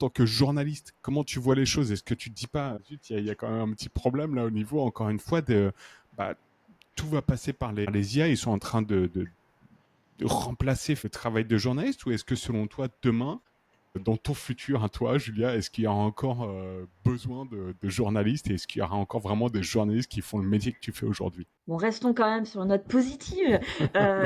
tant que journaliste, comment tu vois les choses? Est-ce que tu te dis pas, il y a quand même un petit problème là au niveau, encore une fois, bah, tout va passer par les IA, ils sont en train de remplacer le travail de journaliste, ou est-ce que selon toi, demain, dans ton futur à toi, Julia, est-ce qu'il y aura encore besoin de journalistes, et est-ce qu'il y aura encore vraiment des journalistes qui font le métier que tu fais aujourd'hui? Bon, restons quand même sur une note positive.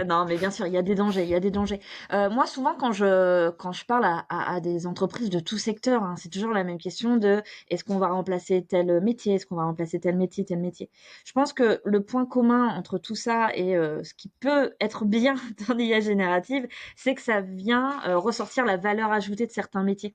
Non, mais bien sûr, il y a des dangers, il y a des dangers. Moi, souvent, quand je parle à des entreprises de tout secteur, hein, c'est toujours la même question de est-ce qu'on va remplacer tel métier, est-ce qu'on va remplacer tel métier, tel métier. Je pense que le point commun entre tout ça et ce qui peut être bien dans l'IA générative, c'est que ça vient ressortir la valeur ajoutée de certains métiers.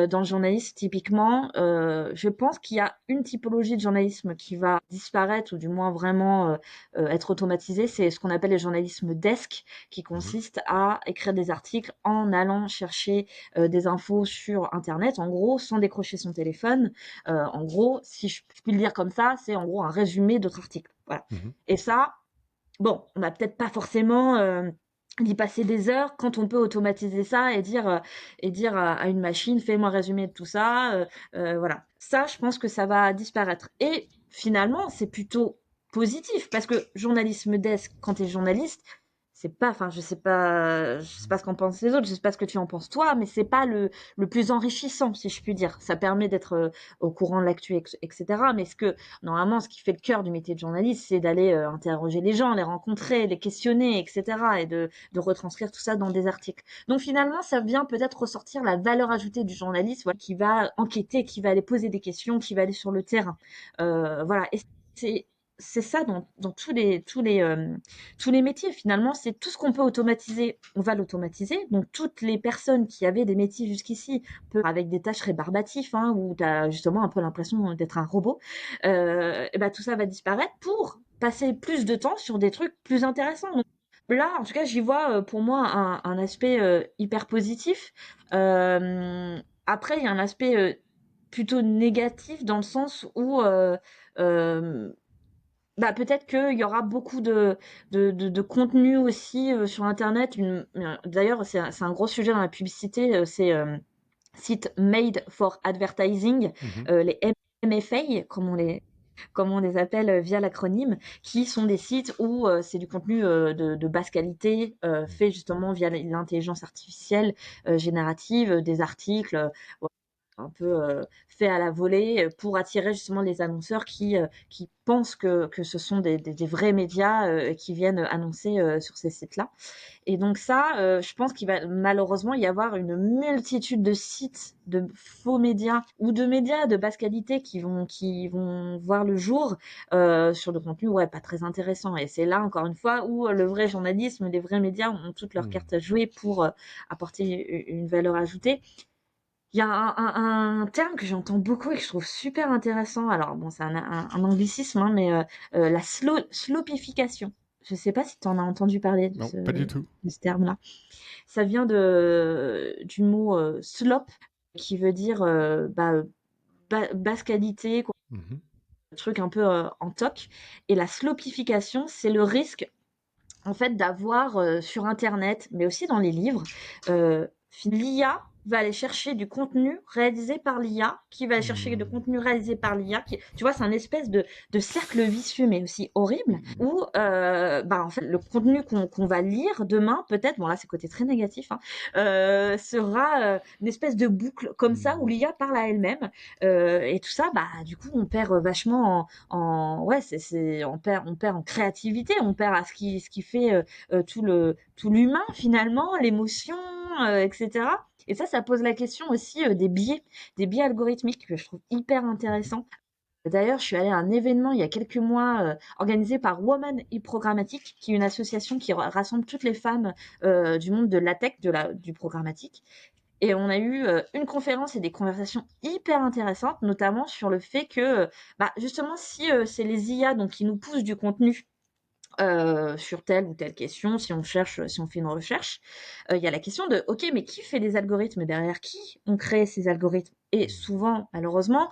Dans le journalisme, typiquement, je pense qu'il y a une typologie de journalisme qui va disparaître ou du moins vraiment être automatisée, c'est ce qu'on appelle le journalisme desk, qui Mhm. consiste à écrire des articles en allant chercher des infos sur Internet, en gros, sans décrocher son téléphone. En gros, si je puis le dire comme ça, c'est en gros un résumé d'autres articles. Voilà. Mhm. Et ça, bon, on n'a peut-être pas forcément d'y passer des heures quand on peut automatiser ça et dire à une machine fais-moi résumé de tout ça. Voilà. Ça, je pense que ça va disparaître. Et finalement, c'est plutôt positif parce que journalisme desk, quand tu es journaliste, c'est pas, enfin, je sais pas ce qu'en pensent les autres, je sais pas ce que tu en penses toi, mais c'est pas le plus enrichissant, si je puis dire. Ça permet d'être au courant de l'actu, etc. Mais normalement, ce qui fait le cœur du métier de journaliste, c'est d'aller interroger les gens, les rencontrer, les questionner, etc. Et de retranscrire tout ça dans des articles. Donc finalement, ça vient peut-être ressortir la valeur ajoutée du journaliste, voilà, qui va enquêter, qui va aller poser des questions, qui va aller sur le terrain. Voilà. Et c'est ça dans tous les métiers. Finalement, c'est tout ce qu'on peut automatiser, on va l'automatiser. Donc toutes les personnes qui avaient des métiers jusqu'ici, avec des tâches rébarbatives, hein, où tu as justement un peu l'impression d'être un robot, et ben tout ça va disparaître pour passer plus de temps sur des trucs plus intéressants. Donc, là, en tout cas, j'y vois pour moi un aspect hyper positif. Après, il y a un aspect plutôt négatif dans le sens où euh, bah, peut-être qu'il y aura beaucoup de contenu aussi sur Internet. D'ailleurs, c'est un gros sujet dans la publicité, c'est sites made for advertising, Mhm. les MFA, comme on les appelle via l'acronyme, qui sont des sites où c'est du contenu de basse qualité, fait justement via l'intelligence artificielle générative, des articles un peu fait à la volée pour attirer justement les annonceurs qui pensent que ce sont des vrais médias qui viennent annoncer sur ces sites-là. Et donc ça, je pense qu'il va malheureusement y avoir une multitude de sites de faux médias ou de médias de basse qualité qui vont voir le jour sur du contenu ouais pas très intéressant. Et c'est là encore une fois où le vrai journalisme, les vrais médias ont toutes leurs Mhm. cartes à jouer pour apporter une valeur ajoutée. Il y a un terme que j'entends beaucoup et que je trouve super intéressant. Alors bon, c'est un anglicisme, hein, mais la slopification. Je sais pas si tu en as entendu parler Non, pas du tout. de ce terme-là. Ça vient du mot slop, qui veut dire basse qualité, quoi, Mhm. un truc un peu en toc. Et la slopification, c'est le risque en fait d'avoir sur Internet, mais aussi dans les livres, l'IA va aller chercher du contenu réalisé par l'IA, qui va aller chercher du Mhm. contenu réalisé par l'IA. Tu vois, c'est un espèce de cercle vicieux, mais aussi horrible, où bah, en fait, le contenu qu'on va lire demain, peut-être, bon là c'est côté très négatif, hein, sera une espèce de boucle comme ça, où Mhm. l'IA parle à elle-même. Et tout ça, bah, du coup, on perd vachement ouais, on perd en créativité, on perd à ce qui fait tout l'humain finalement, l'émotion, etc. Et ça pose la question aussi des biais algorithmiques que je trouve hyper Mhm. intéressant. D'ailleurs, je suis allée à un événement il y a quelques mois organisé par Women in Programmatic, qui est une association qui rassemble toutes les femmes du monde de la tech, du programmatique. Et on a eu une conférence et des conversations hyper intéressantes, notamment sur le fait que, bah, justement, si c'est les IA donc qui nous poussent du contenu sur telle ou telle question, si on cherche, si on fait une recherche, il y a la question de, ok, mais qui fait les algorithmes derrière? Qui ont créé ces algorithmes? Et souvent, malheureusement,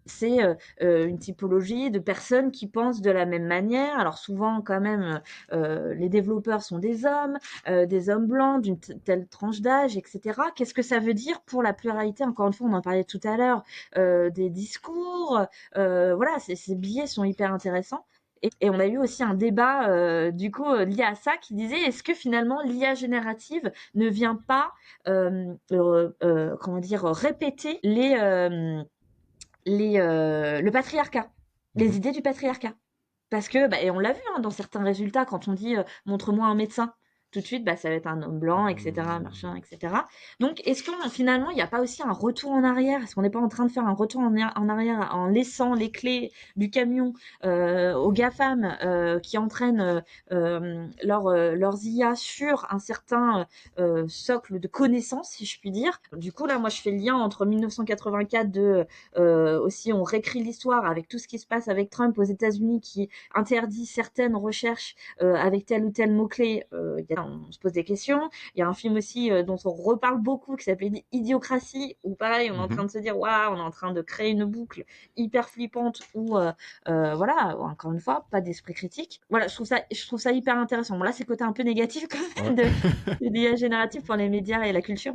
c'est une typologie de personnes qui pensent de la même manière. Alors souvent, quand même, les développeurs sont des hommes blancs d'une telle tranche d'âge, etc. Qu'est-ce que ça veut dire pour la pluralité? Encore une fois, on en parlait tout à l'heure, des discours. Voilà, ces biais sont hyper intéressants. Et on a eu aussi un débat, du coup, lié à ça, qui disait, est-ce que finalement l'IA générative ne vient pas, comment dire, répéter le patriarcat, les Mhm. idées du patriarcat. Parce que, bah, et on l'a vu hein, dans certains résultats, quand on dit montre-moi un médecin, tout de suite, bah, ça va être un homme blanc, etc., machin, etc. Donc, est-ce que finalement, il n'y a pas aussi un retour en arrière? Est-ce qu'on n'est pas en train de faire un retour en arrière en laissant les clés du camion aux GAFAM qui entraînent leurs IA sur un certain socle de connaissances, si je puis dire? Du coup, là, moi, je fais le lien entre 1984 aussi, on réécrit l'histoire avec tout ce qui se passe avec Trump aux États-Unis qui interdit certaines recherches avec tel ou tel mot-clé, on se pose des questions. Il y a un film aussi dont on reparle beaucoup qui s'appelle Idiocratie, où pareil, on est en train Mhm. de se dire, waouh, on est en train de créer une boucle hyper flippante où, voilà, encore une fois, pas d'esprit critique. Voilà, je trouve ça hyper intéressant. Bon, là, c'est le côté un peu négatif quand Ouais. même de l'IA générative pour les médias et la culture.